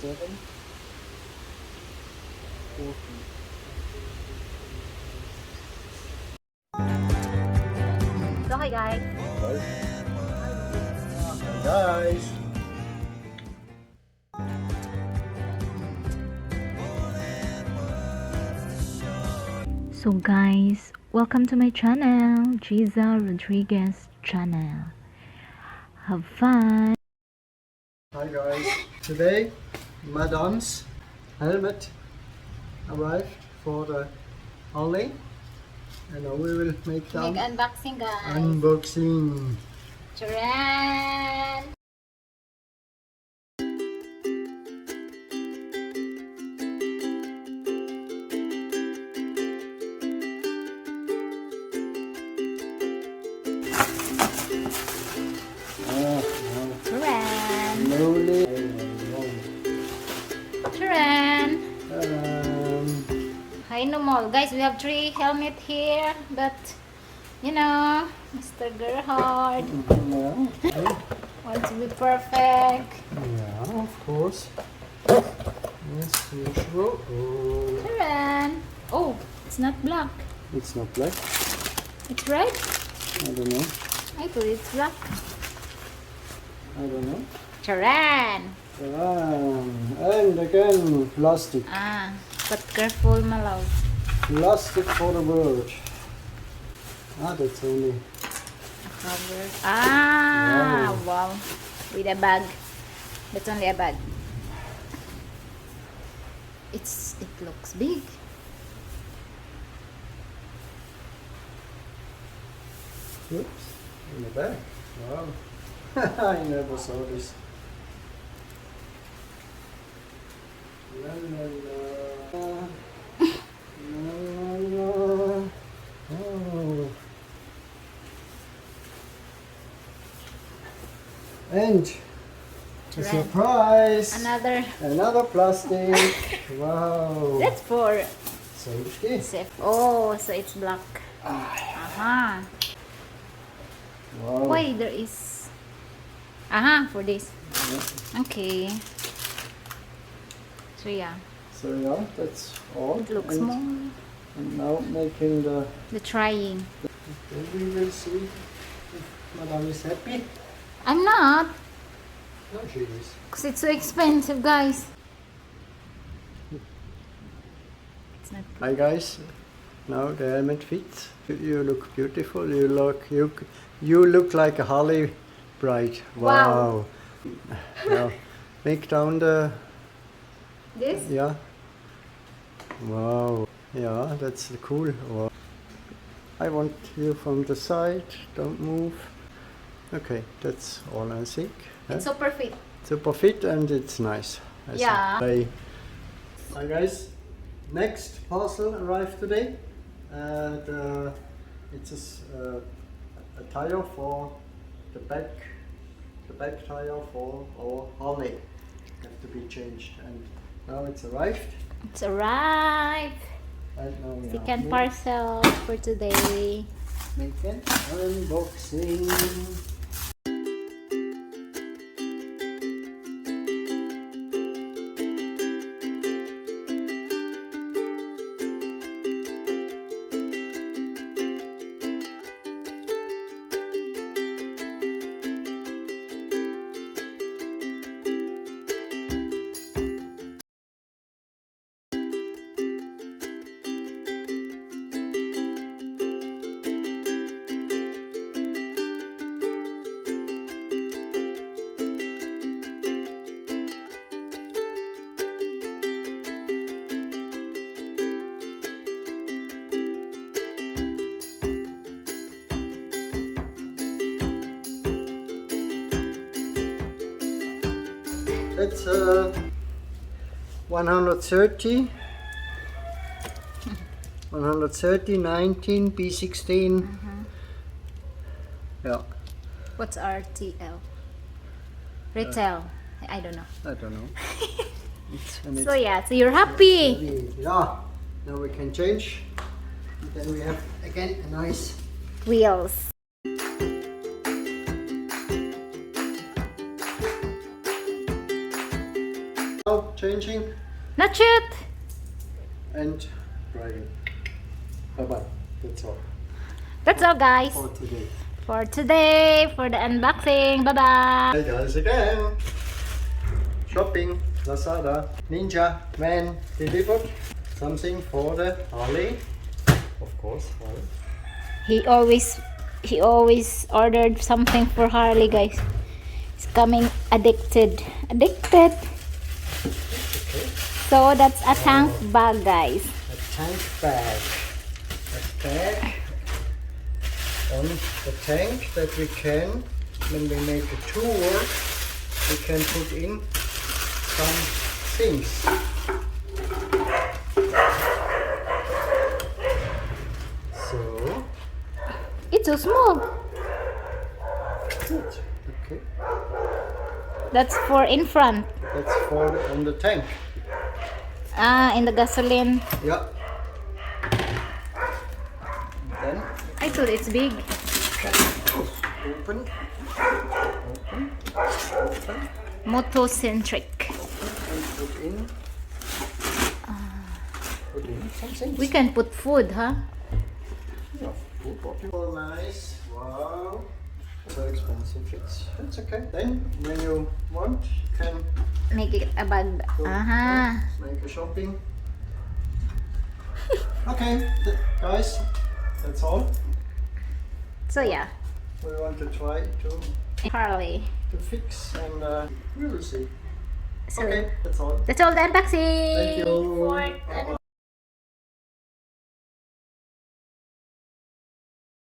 7, 14. So hi guys. Hi guys. So guys, welcome to my channel, Giza Rodriguez channel. Have fun. Hi guys. Today, Madame's helmet arrived for the Harley, and we will make some unboxing guys. unboxing. Charan! Charan! Slowly. Charan! Hi no more. Guys, we have 3 helmet here, but you know, Mr. Gerhard wants to be perfect. Yeah, of course. As usual. Oh, Charan! Oh, it's not black. it's not black. It's red? I don't know. I thought it's black. I don't know. Charan! And again, plastic. Ah, but careful, my love. Plastic for the bird. Ah, that's only. Cover. Ah, wow. With a bag. That's only a bag. It looks big. Oops, in the back. Wow. I never saw this. La, la, la. La, la, la. Oh. And a surprise! Another plastic. Wow. That's for Safety. safe. Oh, so it's black. Aha. Wow. Why there is? Aha, for this. Yeah. Okay. So yeah, So yeah, that's all. it looks and, more. And now making the. The trying. Then we will see if Madame is happy. I'm not, No, she is. because it's so expensive, guys. It's not. Hi guys. Now the helmet fits. You look beautiful. You look like a Harley bride. Wow. Yeah. Make down the. This? Yeah. Wow. Yeah, that's cool. Wow. I want you from the side. Don't move. Okay, that's all I think. It's super fit. Super fit and it's nice. I Yeah. think. Hi guys. Next parcel arrived today. It's a tire for the back tire for our Harley. Have to be changed, and now it's arrived. It's arrived. And now we Second are parcel for today. making unboxing. That's 130, 19 B16. Yeah, What's RTL? Retail. I don't know. I don't know. It's So yeah, so you're happy. yeah. Now we can change. And then we have again a nice. Wheels. Now changing, Not yet. and driving. Bye bye. That's all That's all, guys. for today. For today, for the unboxing. Bye-bye. Hey guys again. Shopping, Lazada, Ninja man delivered something for the Harley. Of course, Harley. He always ordered something for Harley, guys. He's coming addicted. Okay. So that's a tank bag, guys. A tank bag. A bag on the tank that we can, when we make a tour, we can put in some things. So, It's so small. good. Okay. That's for in front. That's for on the tank. In the gasoline. Yeah. Then I thought it's big. open. Motocentric. And put in something. We can put food, huh? Yeah, food bottle. Oh, nice. Wow. So expensive. It's okay. Then when you want, you can Make it a bag. go make a shopping. Okay, guys, that's all. So yeah, We want to try Harley. to fix, and we will see. So Okay, that's all. that's all the unboxing. Thank you. For Bye-bye.